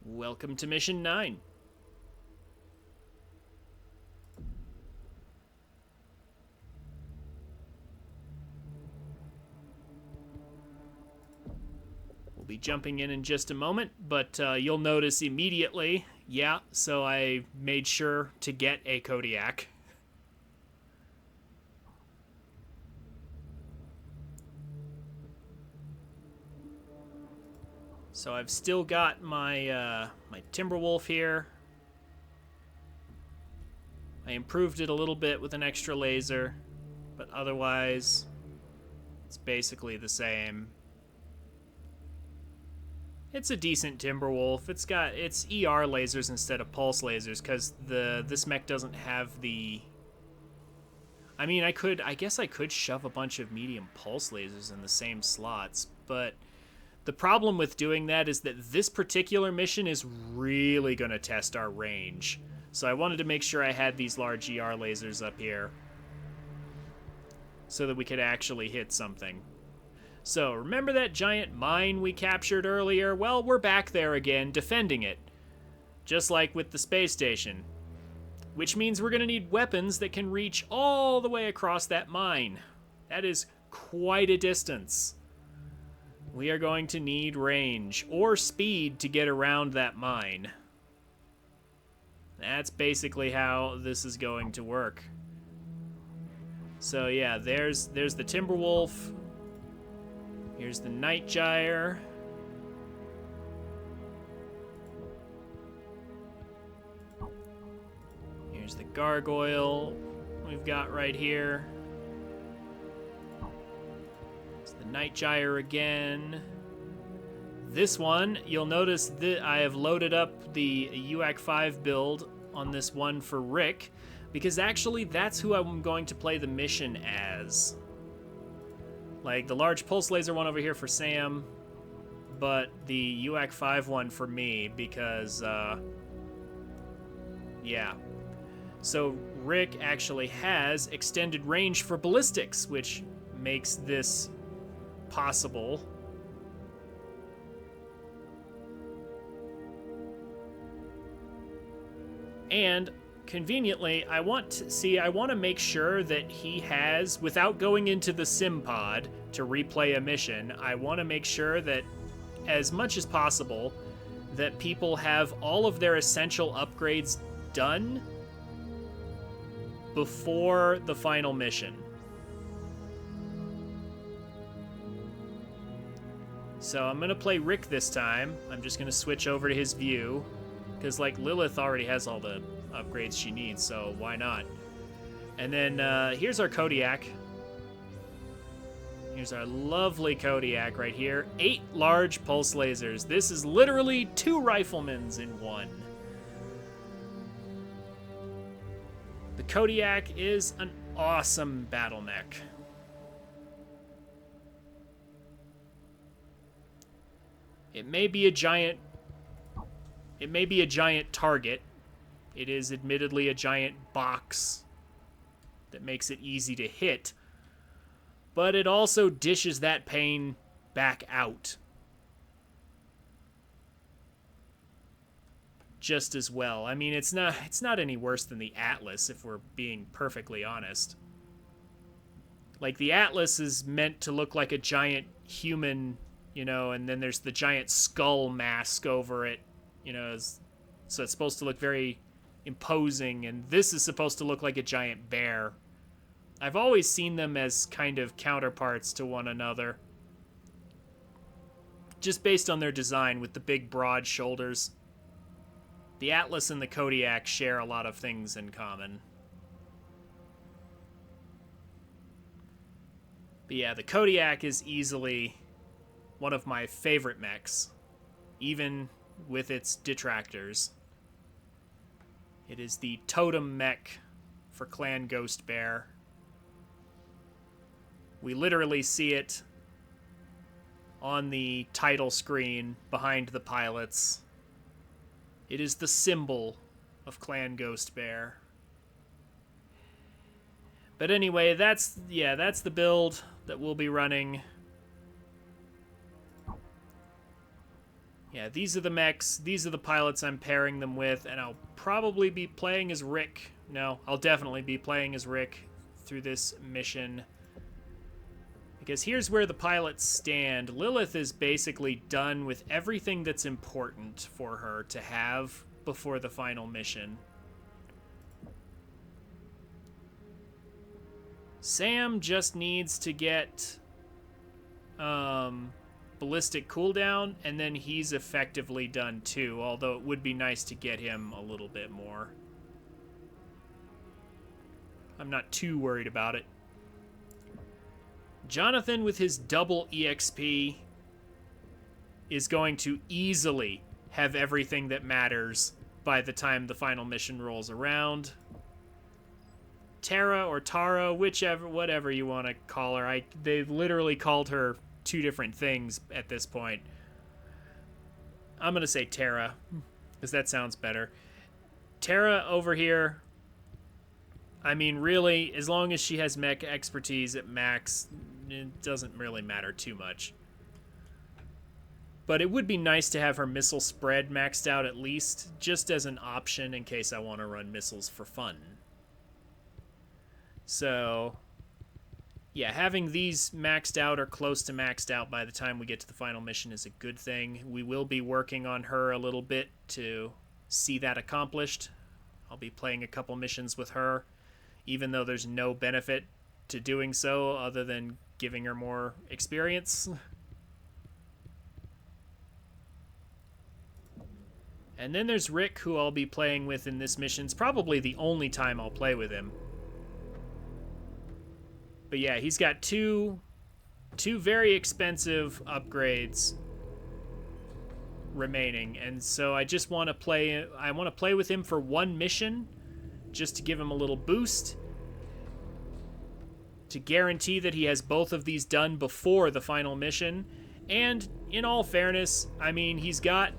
Welcome to Mission 9. We'll be jumping in just a moment, but you'll notice immediately, so I made sure to get a Kodiak. So I've still got my my Timberwolf here. I improved it a little bit with an extra laser, but otherwise it's basically the same. It's a decent Timberwolf. It's ER lasers instead of pulse lasers because this mech doesn't have the. I mean, I guess I could shove a bunch of medium pulse lasers in the same slots, but the problem with doing that is that this particular mission is really going to test our range. So I wanted to make sure I had these large ER lasers up here so that we could actually hit something. So remember that giant mine we captured earlier? Well, we're back there again, defending it. Just like with the space station. Which means we're going to need weapons that can reach all the way across that mine. That is quite a distance. We are going to need range or speed to get around that mine. That's basically how this is going to work. So yeah, there's the Timberwolf. Here's the Nightgyre. Here's the Gargoyle we've got right here. The Nightgyre again. This one, you'll notice that I have loaded up the UAC 5 build on this one for Rick, because actually that's who I'm going to play the mission as. Like the large pulse laser one over here for Sam, but the UAC 5 one for me because, yeah. So Rick actually has extended range for ballistics, which makes this possible. And conveniently, I want to make sure that he has, without going into the sim pod to replay a mission, I want to make sure that as much as possible that people have all of their essential upgrades done before the final mission. So I'm going to play Rick this time. I'm just going to switch over to his view. Because, like, Lilith already has all the upgrades she needs, so why not? And then here's our Kodiak. Here's our lovely Kodiak right here. 8 large pulse lasers. This is literally 2 riflemans in one. The Kodiak is an awesome battle mech. It may be a giant target. It is admittedly a giant box that makes it easy to hit, but it also dishes that pain back out just as well. I mean, it's not any worse than the Atlas, if we're being perfectly honest. Like, the Atlas is meant to look like a giant human, you know, and then there's the giant skull mask over it, you know, so it's supposed to look very imposing, and this is supposed to look like a giant bear. I've always seen them as kind of counterparts to one another, just based on their design with the big broad shoulders. The Atlas and the Kodiak share a lot of things in common. But yeah, the Kodiak is easily one of my favorite mechs, even with its detractors. It is the totem mech for Clan Ghost Bear. We literally see it on the title screen behind the pilots. It is the symbol of Clan Ghost Bear. But anyway, that's the build that we'll be running. Yeah, these are the mechs. These are the pilots I'm pairing them with, and I'll probably be playing as Rick. No, I'll definitely be playing as Rick through this mission. Because here's where the pilots stand. Lilith is basically done with everything that's important for her to have before the final mission. Sam just needs to get ballistic cooldown, and then he's effectively done too, although it would be nice to get him a little bit more. I'm not too worried about it. Jonathan, with his double EXP, is going to easily have everything that matters by the time the final mission rolls around. Tara or Tara, whatever you want to call her. They've literally called her two different things at this point. I'm going to say Tara, because that sounds better. Tara over here, I mean, really, as long as she has mech expertise at max, it doesn't really matter too much. But it would be nice to have her missile spread maxed out at least, just as an option in case I want to run missiles for fun. So, yeah, having these maxed out or close to maxed out by the time we get to the final mission is a good thing. We will be working on her a little bit to see that accomplished. I'll be playing a couple missions with her, even though there's no benefit to doing so other than giving her more experience. And then there's Rick, who I'll be playing with in this mission. It's probably the only time I'll play with him. But yeah, he's got two very expensive upgrades remaining, and so I just want to play. I want to play with him for one mission, just to give him a little boost, to guarantee that he has both of these done before the final mission. And in all fairness, I mean, he's got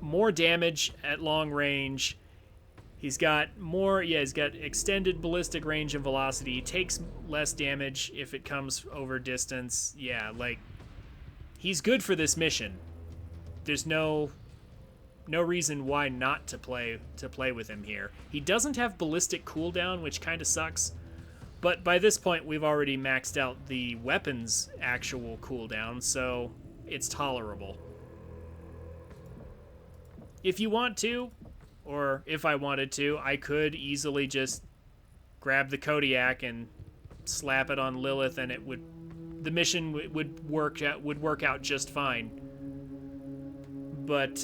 more damage at long range. He's got he's got extended ballistic range and velocity. He takes less damage if it comes over distance. Yeah, like, he's good for this mission. There's no reason why not to play with him here. He doesn't have ballistic cooldown, which kind of sucks. But by this point, we've already maxed out the weapon's actual cooldown, so it's tolerable. If you want to, or if I wanted to, I could easily just grab the Kodiak and slap it on Lilith, and the mission would work out just fine. But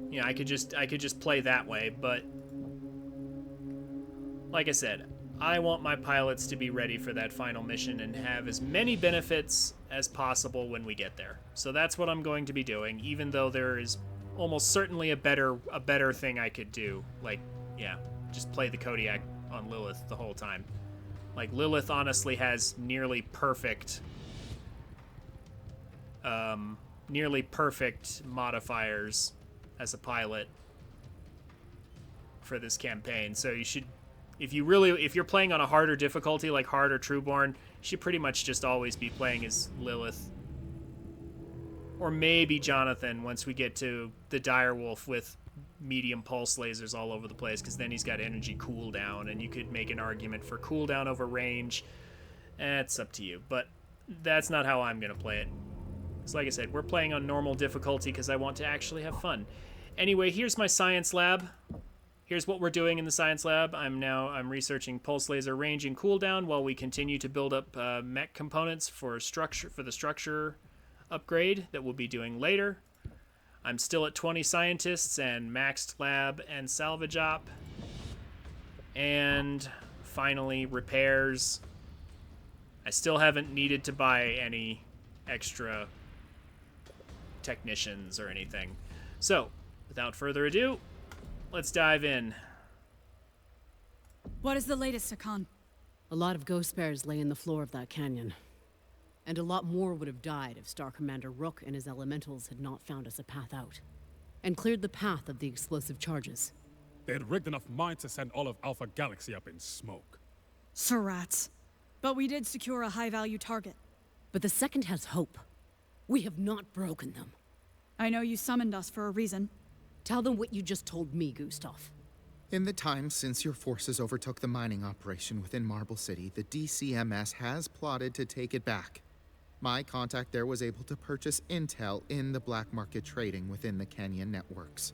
yeah, I could just play that way. But like I said, I want my pilots to be ready for that final mission and have as many benefits as possible when we get there. So that's what I'm going to be doing, even though there is almost certainly a better thing I could do. Like, yeah, just play the Kodiak on Lilith the whole time. Like, Lilith honestly has nearly perfect modifiers as a pilot for this campaign. So you should, if you're playing on a harder difficulty, like hard or Trueborn, you should pretty much just always be playing as Lilith. Or maybe Jonathan once we get to the Direwolf with medium pulse lasers all over the place, because then he's got energy cooldown, and you could make an argument for cooldown over range. It's up to you, but that's not how I'm going to play it. So like I said, we're playing on normal difficulty because I want to actually have fun. Anyway, here's my science lab. Here's what we're doing in the science lab. I'm researching pulse laser range and cooldown while we continue to build up mech components for the structure upgrade that we'll be doing later. I'm still at 20 scientists and maxed lab and salvage op. And finally, repairs. I still haven't needed to buy any extra technicians or anything. So, without further ado, let's dive in. What is the latest, Hakan? A lot of ghost bears lay in the floor of that canyon. And a lot more would have died if Star Commander Rook and his elementals had not found us a path out. And cleared the path of the explosive charges. They had rigged enough mines to send all of Alpha Galaxy up in smoke. Surats. But we did secure a high-value target. But the second has hope. We have not broken them. I know you summoned us for a reason. Tell them what you just told me, Gustav. In the time since your forces overtook the mining operation within Marble City, the DCMS has plotted to take it back. My contact there was able to purchase intel in the black market trading within the Canyon networks.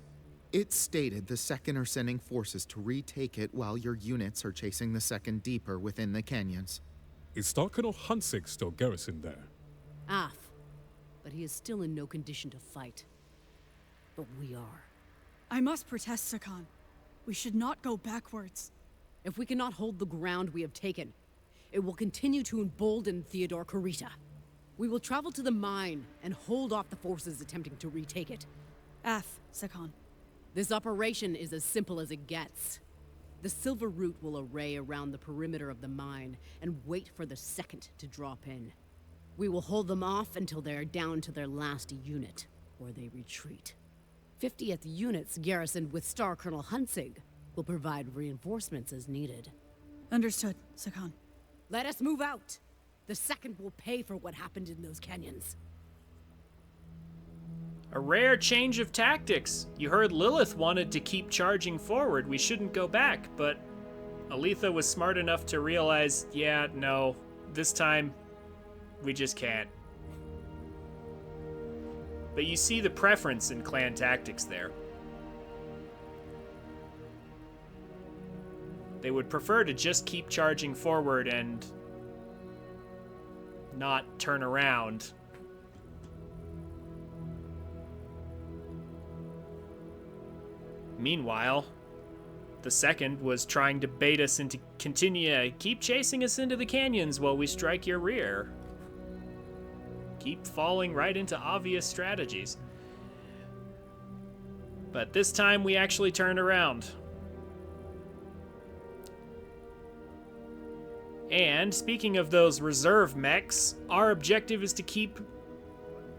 It stated the Second are sending forces to retake it while your units are chasing the Second deeper within the canyons. Is Star Colonel Huntsig still garrisoned there? Af. But he is still in no condition to fight. But we are. I must protest, Sakan. We should not go backwards. If we cannot hold the ground we have taken, it will continue to embolden Theodore Kurita. We will travel to the mine and hold off the forces attempting to retake it. F, Sakan. This operation is as simple as it gets. The Silver Root will array around the perimeter of the mine and wait for the Second to drop in. We will hold them off until they are down to their last unit, or they retreat. 50th units garrisoned with Star Colonel Huntsig will provide reinforcements as needed. Understood, Sakan. Let us move out! The Second will pay for what happened in those canyons. A rare change of tactics. You heard Lilith wanted to keep charging forward. We shouldn't go back, but Aletha was smart enough to realize, yeah, no, this time we just can't. But you see the preference in clan tactics there. They would prefer to just keep charging forward and not turn around. Meanwhile, the Second was trying to bait us into keep chasing us into the canyons while we strike your rear. Keep falling right into obvious strategies. But this time we actually turned around. And speaking of those reserve mechs, our objective is to keep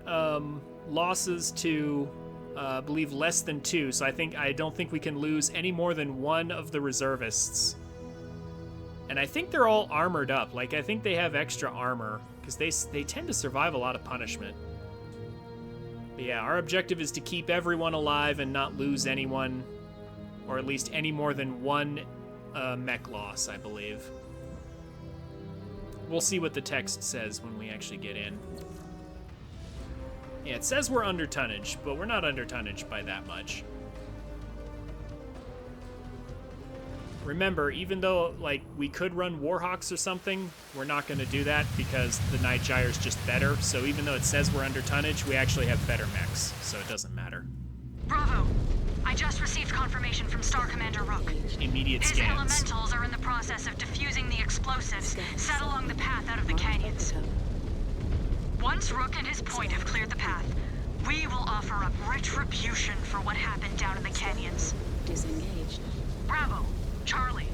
losses to I believe less than 2, so I don't think we can lose any more than 1 of the reservists. And I think they're all armored up. Like, I think they have extra armor, because they tend to survive a lot of punishment. But yeah, our objective is to keep everyone alive and not lose anyone, or at least any more than 1 mech loss, I believe. We'll see what the text says when we actually get in. Yeah, it says we're under tonnage, but we're not under tonnage by that much. Remember, even though, like, we could run Warhawks or something, we're not going to do that because the Night Gyre's just better. So even though it says we're under tonnage, we actually have better mechs, so it doesn't matter. Bravo! I just received confirmation from Star Commander Rook. Immediate His scans. elementals are in the process of defusing the explosives set along the path out of the canyons. Once Rook and his point have cleared the path, we will offer up retribution for what happened down in the canyons. Disengaged. Bravo. Charlie.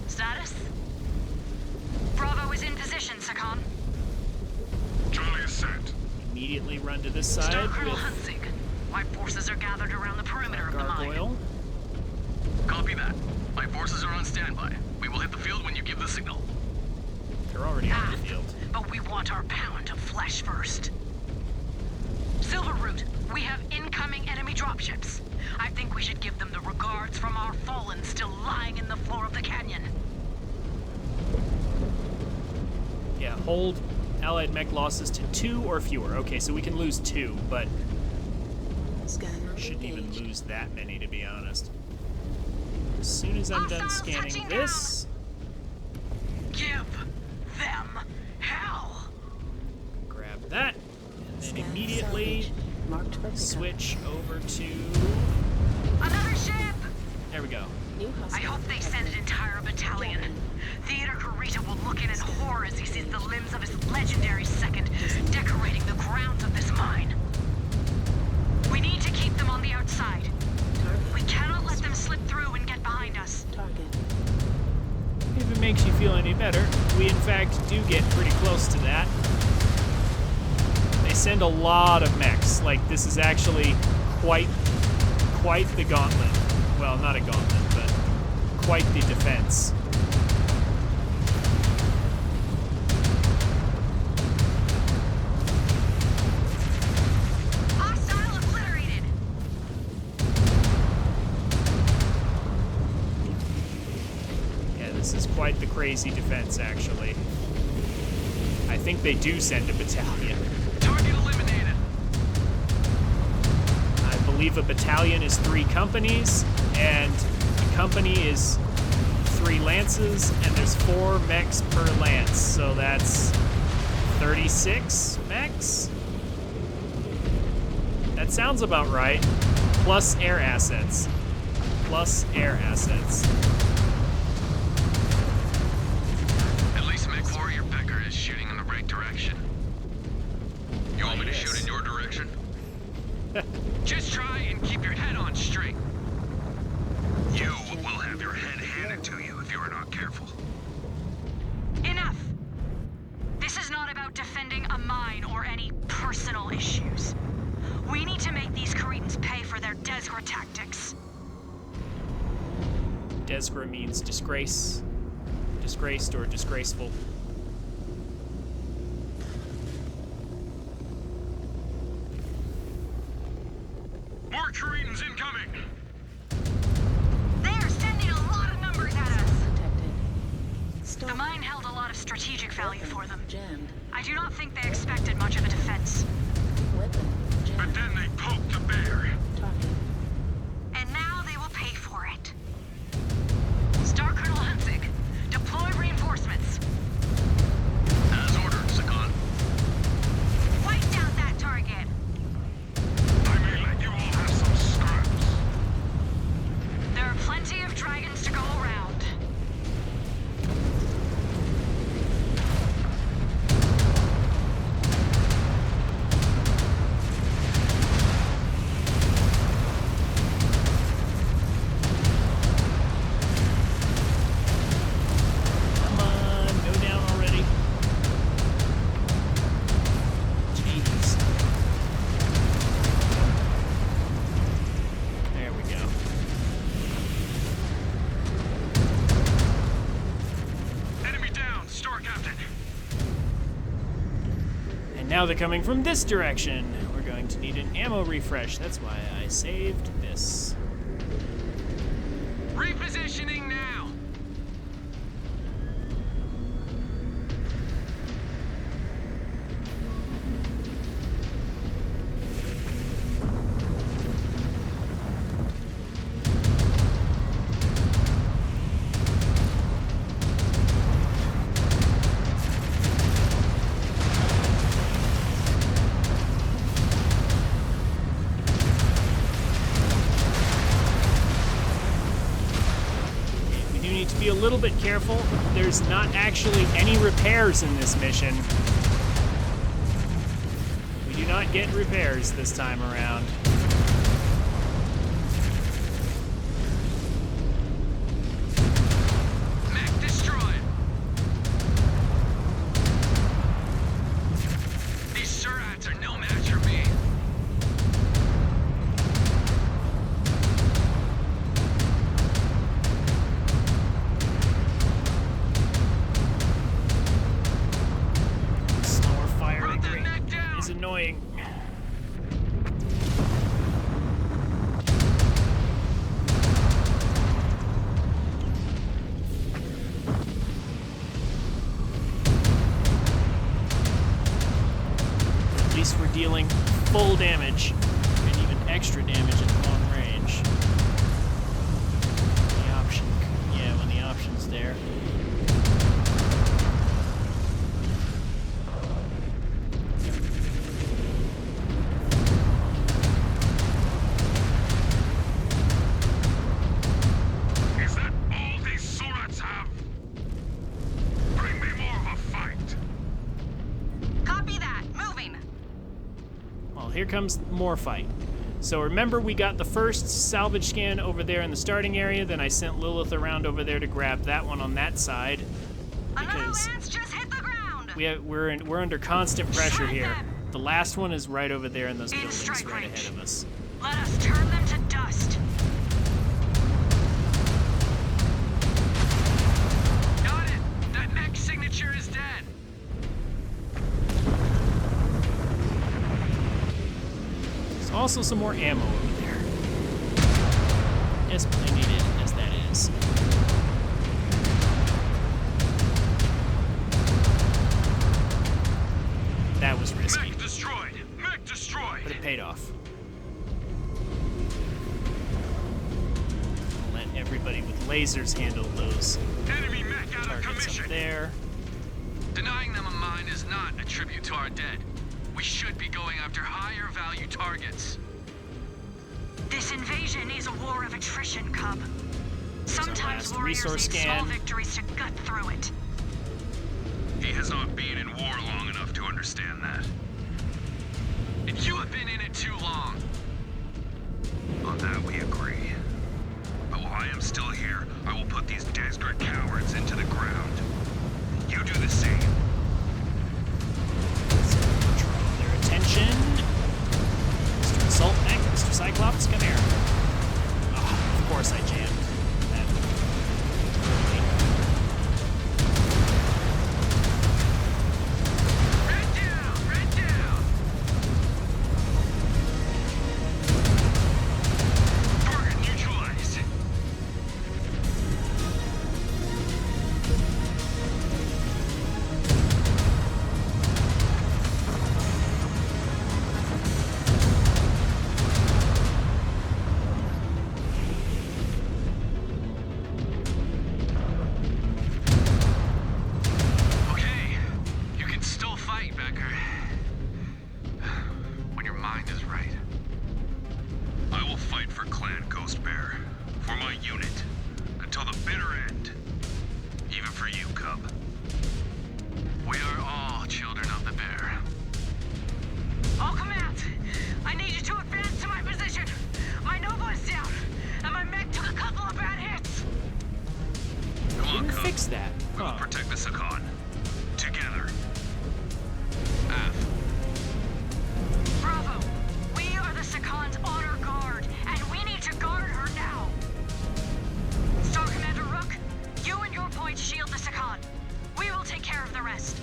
Status? Bravo is in position, Sakan. Charlie is set. Immediately run to this side Star Colonel with Huntsig. My forces are gathered around the perimeter of the mine. Gargoyle. Copy that. My forces are on standby. We will hit the field when you give the signal. They're already on the field. But we want our pound of flesh first. Silverroot, we have incoming enemy dropships. I think we should give them the regards from our fallen still lying in the floor of the canyon. Yeah, hold allied mech losses to 2 or fewer. Okay, so we can lose 2, but Scanner shouldn't even engaged. lose that many, to be honest. As soon as I'm done Hostiles scanning touching this, Give them hell. grab that, and then Scan immediately salvage. Marked for pickup. switch over to... Another ship! There we go. New I hostile hope they send an detected. entire battalion. Gathering. Theodore Kurita will look in horror as he sees the limbs of his legendary Second decorating the grounds of this mine. We need to keep them on the outside. Target. We cannot let them slip through and get behind us. Target. If it makes you feel any better, we in fact do get pretty close to that. They send a lot of mechs. Like, this is actually quite the gauntlet. Well, not a gauntlet, but quite the defense. quite the crazy defense, actually. I think they do send a battalion. Target eliminated. I believe a battalion is 3 companies, and a company is 3 lances, and there's 4 mechs per lance, so that's 36 mechs? That sounds about right. Plus air assets. Plus air assets. At least MechWarrior Becker is shooting in the right direction. You want me to shoot in your direction? Just try and keep your head on straight. You will have your head handed to you if you are not careful. Enough! This is not about defending a mine or any personal issues. We need to make these Cretans pay for their Desgra tactics. Desgra means disgrace. Disgraced or disgraceful. More Cretans incoming! They are sending a lot of numbers at us. Detected. The Stop. mine held a lot of strategic value for them. Jammed. I do not think they expected much of a defense. Weapon. But Jammed. then they poked the bear. Target. And now they will pay for it. Star Colonel Hunzig, deploy reinforcements. As ordered, Sagan. Wipe out that target. I may let you all have some scraps. There are plenty of dragons to go around. Come on, go down already. Jeez. There we go. Enemy down, Star Captain. And now they're coming from this direction. We're going to need an ammo refresh. That's why I saved this. Repositioning now. We do need to be a little bit careful. There's not actually any repairs in this mission. We do not get repairs this time around. Mech destroyed. These Surats are no match for me. Slower fire Brought that rate mech down. is annoying. At least we're dealing full damage and even extra damage at long range. The option, yeah, when the option's there. Is that all these Surats have? Bring me more of a fight. Copy that. Moving. Well, here comes more fight. So remember, we got the first salvage scan over there in the starting area, then I sent Lilith around over there to grab that one on that side. Another Because lance just hit the ground. we're under constant pressure here. The last one is right over there in those In buildings strike right range. ahead of us. Let us turn them to dust. Got it. That mech signature is dead. There's also some more ammo over there. Desperately needed as that is. That was risky, Mech destroyed! Mech destroyed! but it paid off. Let everybody with lasers handle those Enemy mech out of targets commission! up there. Denying them a mine is not a tribute to our dead. We should be going after higher value targets. This invasion is a war of attrition, Cub. Sometimes last warriors resource need small scan. victories to gut through it. He has not been in war long enough to understand that. And you have been in it too long. On that we agree. But while I am still here, I will put these desperate cowards into the ground. You do the same. So, draw their attention. Mr. Assault Mech, Mr. Cyclops, come here. Oh, of course I jammed that. Red down! Red down! Target neutralized. Okay, you can still fight, Becker. When your mind is right. I will fight for Clan Ghost Bear. For my unit. Until the bitter end. Even for you, Cub. We are all children of the bear. All command! I need you to advance to my position! My Nova is down, and my mech took a couple of bad hits! Come on, Didn't Cub. fix that. We will Huh. protect the Sakan. Together. Af. Bravo! We are the Sakan's honor guard, and we need to guard her now! Star Commander Rook, you and your point shield the Sakan. We will take care of the rest.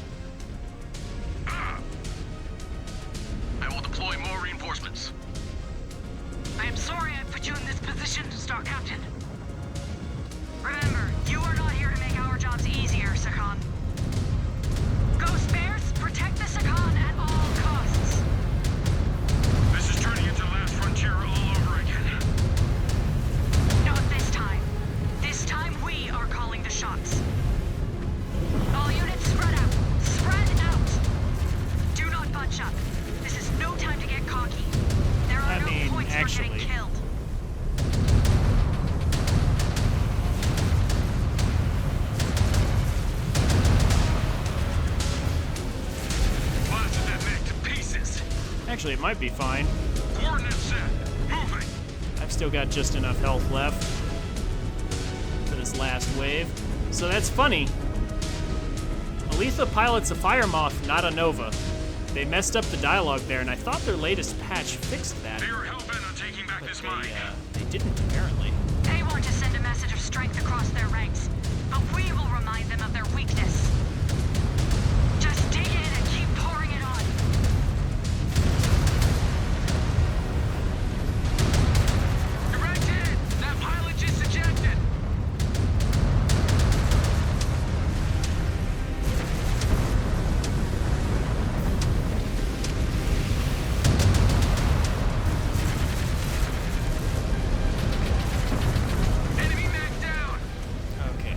I will deploy more reinforcements. I am sorry I put you in this position, Star Captain. Remember, you are not here to make our jobs easier, Sakan. Ghost Bears, protect the Sakan at all costs. This is turning into Last Frontier all over again. Not this time. This time we are calling the shots. All units spread out. Spread out! Do not bunch up. This is no time to get cocky. There are I no mean, points for actually. getting killed. Blasted that mech to pieces. Actually, it might be fine. Coordinates set. Moving. I've still got just enough health left for this last wave. So that's funny. Aletha pilots a Fire Moth, not a Nova. They messed up the dialogue there, and I thought their latest patch fixed that. They are hell-bent on taking back this mine. They didn't, apparently. They want to send a message of strength across their ranks, but we will remind them of their weakness. Just dig in and keep pouring it on. Directed! That pilot just ejected. Enemy mech down. Okay.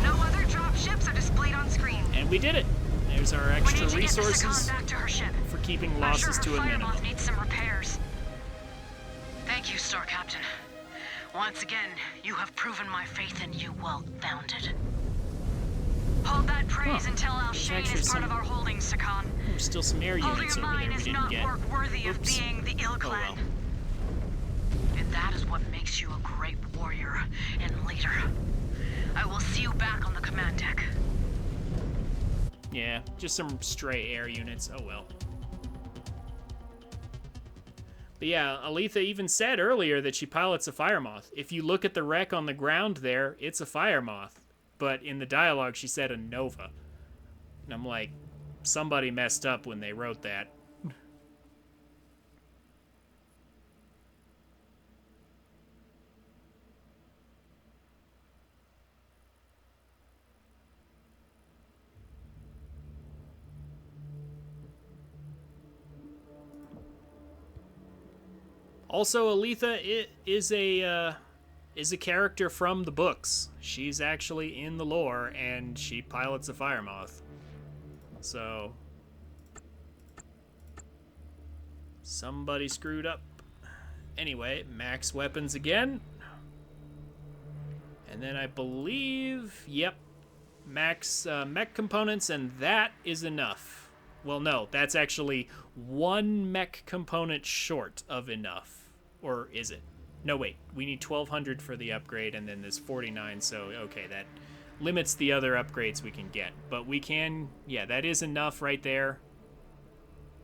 No other drop ships are displayed on screen. And we did it. There's our We extra need to get the resources Sakan back to her ship. for keeping I'm sure losses her to a Fire minimum. Moth needs some repairs. Thank you, Star Captain. Once again, you have proven my faith in you well-founded. Hold that praise Huh. until Al There's Shane actually is part of some- our holdings, Sakan. There's still some air Holding units a over mine there we is didn't not get. work worthy of Oops. being the Ill Clan. well. And that is what makes you a great warrior and leader. I will see you back on the command deck. Yeah, just some stray air units. Oh well. But yeah, Aletha even said earlier that she pilots a Fire Moth. If you look at the wreck on the ground there, it's a Fire Moth. But in the dialogue, she said a Nova. And I'm like, somebody messed up when they wrote that. Also, Aletha is a character from the books. She's actually in the lore, and she pilots a fire moth. So somebody screwed up. Anyway, max weapons again. And then I believe, yep, max mech components, and that is enough. Well, no, that's actually one mech component short of enough. Or is it? No, wait, we need 1,200 for the upgrade, and then there's 49, so okay, that limits the other upgrades we can get. But we can, yeah, that is enough right there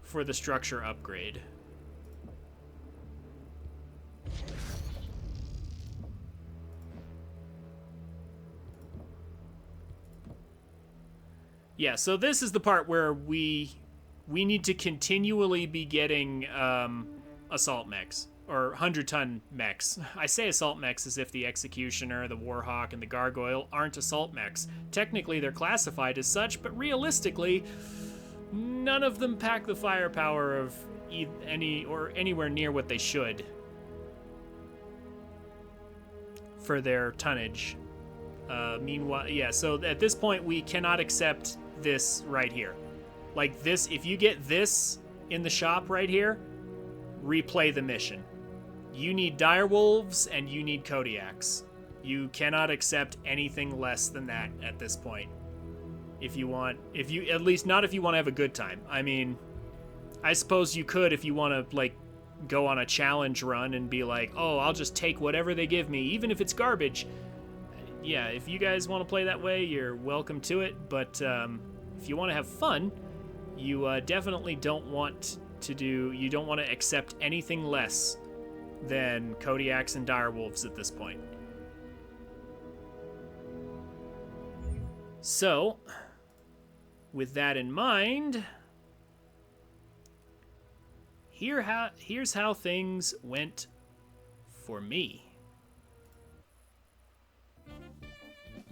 for the structure upgrade. Yeah, so this is the part where we need to continually be getting assault mechs, or 100-ton mechs. I say assault mechs as if the Executioner, the Warhawk, and the Gargoyle aren't assault mechs. Technically, they're classified as such, but realistically, none of them pack the firepower of anywhere near what they should for their tonnage. Meanwhile, yeah, so at this point, we cannot accept this right here. Like this, if you get this in the shop right here, replay the mission. You need direwolves and you need Kodiaks. You cannot accept anything less than that at this point. At least not if you want to have a good time. I mean, I suppose you could if you want to, like, go on a challenge run and be like, oh, I'll just take whatever they give me, even if it's garbage. Yeah, if you guys want to play that way, you're welcome to it, but if you want to have fun, you definitely don't want to accept anything less than Kodiaks and direwolves at this point. So, with that in mind, here's how things went for me.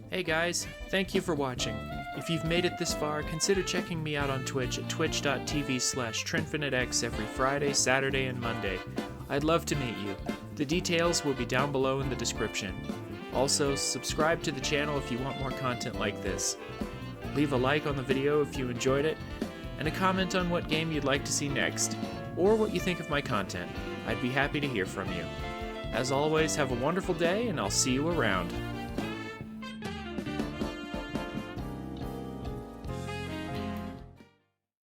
Hey guys, thank you for watching. If you've made it this far, consider checking me out on Twitch at twitch.tv/TrinfiniteX every Friday, Saturday, and Monday. I'd love to meet you. The details will be down below in the description. Also, subscribe to the channel if you want more content like this. Leave a like on the video if you enjoyed it, and a comment on what game you'd like to see next, or what you think of my content. I'd be happy to hear from you. As always, have a wonderful day, and I'll see you around.